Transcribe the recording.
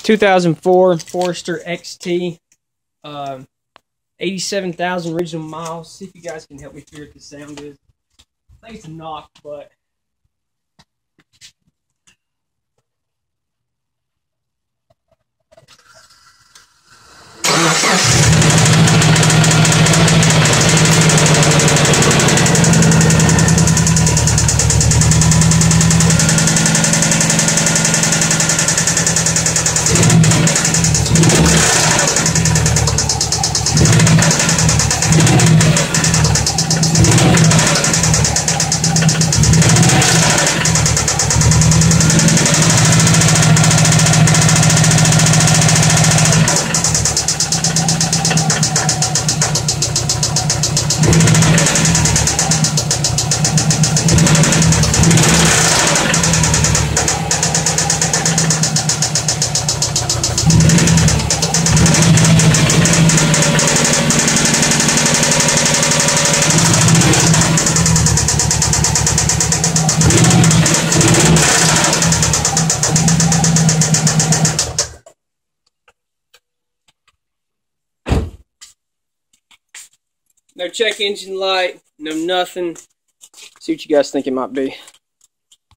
2004 Forester XT. 87,000 original miles. See if you guys can help me figure out the sound is. I think it's a knock, but no check engine light, no nothing. See what you guys think it might be.